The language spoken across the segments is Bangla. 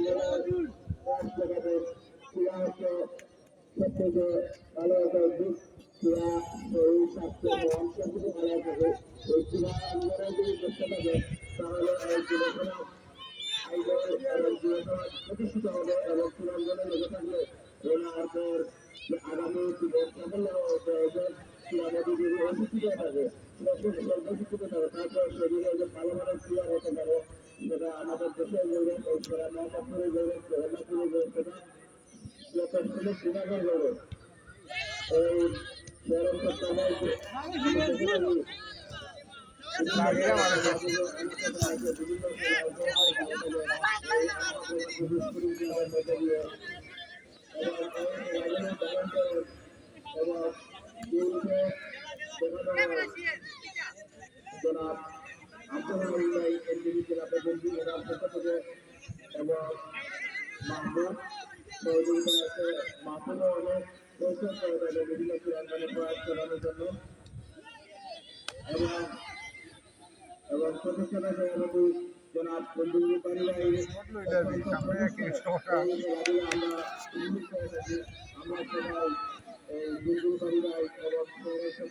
রাস্তাঘাটে ক্রীড়া হচ্ছে সবথেকে ভালো একটা দিক। ক্রীড়া শরীর স্বাস্থ্য মন সবকিছু ভালো থাকে। এই ক্রীড়া আন্দোলন যদি করতে থাকে তাহলে এই যুব সমাজ আইডল এবং যুব সমাজ প্রতিষ্ঠিত হবে এবং ক্রীড়াঙ্গনে লেগে থাকলে ওনার পর আগামী সাফল্য ক্রীড়ার মধ্যে যদি অশিক্ষিত থাকে অশিক্ষিত থাকে তারপর শরীরে যে ভালো ভালো ক্রীড়া হতে পারে যেটা আমাদের দেশের গৌরব এই সেরা মহাপাত্রের গৌরব জগন্নাথপুরের গৌরব সেটা যথেষ্ট বিভাগের গৌরব। এই শহরের সরকার জনাব আব্দুল এনডিবি জেলা প্রতিনিধি এনার পক্ষ থেকে এবং মাহমুদ সহযোগিতা আছে মাহমুদও অনেক পরিশ্রম করে থাকে বিভিন্ন ক্রীড়াঙ্গনে প্রয়াস করানোর জন্য এবং এবং প্রতিষ্ঠাতা সভাপতি জনাব বন্ধু পারিবারিক আমরা উল্লেখ করে থাকি আমরা সবাই বন্ধু পারিবারিক এবং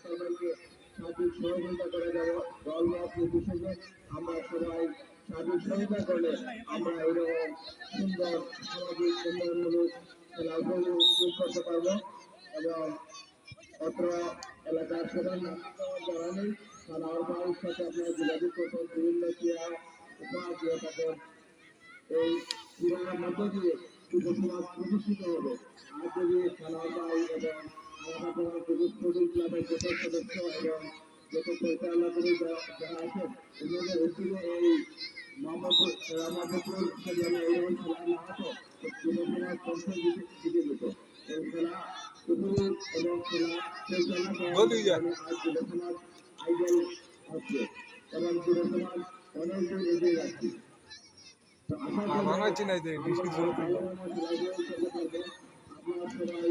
সরকারকে সার্বিক সহযোগিতা করে যাব দলমত নির্বিশেষে আমরা সবাই সার্বিক সহযোগিতা করলে আমরা এরকম সুন্দর সামাজিক উন্নয়নমূলক খেলাধুলো করতে পারবো এবং অত্র এলাকার সবার নাম যারা নেই তারা বাড়ির সাথে আপনারা যোগাযোগ করবেন বিভিন্ন ক্রীড়া উপহার দিয়ে থাকেন এই ক্রীড়ার মধ্য দিয়ে যুব সমাজ প্রতিষ্ঠিত হবে আর যদি খেলার বাই এবং আলাদা প্রতিষ্ঠান ক্লাবের যত সদস্য এবং যত পরিচালনা করে যারা আছেন এগুলোদের উদ্যোগে এই মোহাম্মদপুর স্টেডিয়ামে এইরকম খেলা না হতো যুব সমাজ পঞ্চাশ দিকে যেত এই খেলা শুধু এবং খেলা পরিচালনা আর যুব সমাজ আইডল হচ্ছে এবং যুব সমাজ অনেক দূর এগিয়ে যাচ্ছে আপনারা সবাই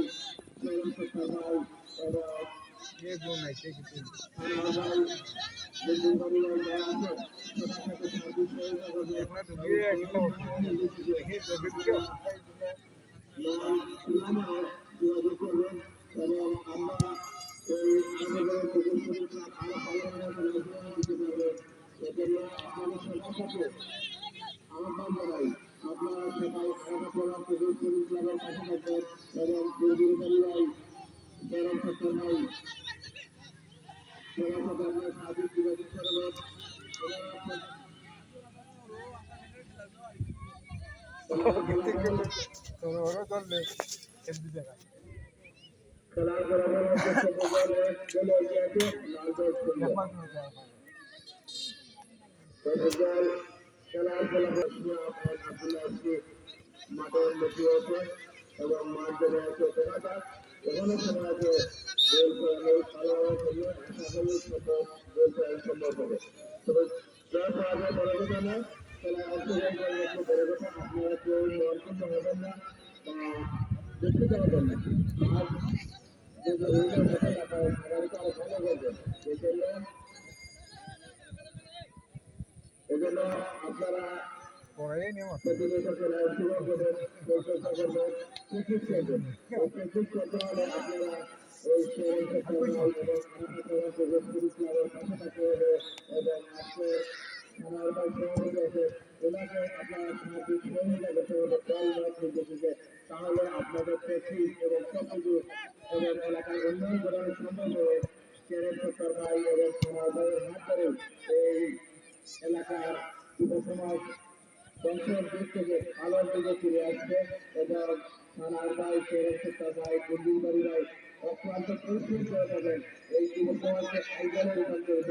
যোগাযোগ করবেন এবং আমরা এই আপনাদের সবার সাথে আহ্বান জানাই আপনারা সবাই আলাদা প্রতিষ্ঠান ক্লাবের পাশে থাকবেন এবং পরিবারী যারা সরকার নাই যারা সরকার সাহায্য যোগাযোগ করবেন খেলার বরাবর খেলার মাঠের মধ্যে আছে এবং মাঠ জমে আছে খেলাটা এখনো সময় আছে সম্ভব হবে তবে বড় কথা না খেলায় অংশগ্রহণ করার একটু বড় কথা আপনারা কেউ মনক্ষুণ্ণ হবেন না বা দুঃখিত হবেন না আর আগামীতে আরো ভালো করবেন এজন্য আপনারা প্রতিনিয়ত খেলায় অংশগ্রহণ করবেন পরিচর্যা করবেন প্র্যাকটিস করবেন প্র্যাকটিস করতে হলে আপনারা এই ক্লাবের পাশে থাকতে হবে এবং আজকে আমার সহযোগী আছে ওনাকে আপনারা সাহায্য সহযোগিতা করতে হবে দল মত নির্বিশেষে তাহলে আপনাদের প্র্যাকটিস এবং সবকিছু এবং এলাকার উন্নয়ন করানো সম্ভব হবে চেয়ারের সরকার ভাই এবং সমাজ ভাইয়ের হাত ধরে এই এলাকার যুব সমাজ ধ্বংসের দিক থেকে আলোর দিকে ফিরে আসবে এবং থানার ভাই চেয়ারের সরকার ভাই বন্ধুর বাড়ি ভাই অক্লান্ত পরিশ্রম করে থাকেন এই যুব সমাজকে আইডলে রূপান্তরিত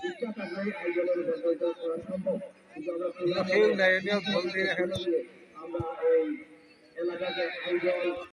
ইচ্ছা থাকলেই আইডলে রূপান্তরিত করা সম্ভব কিন্তু আমরা এই এলাকাকে আইডল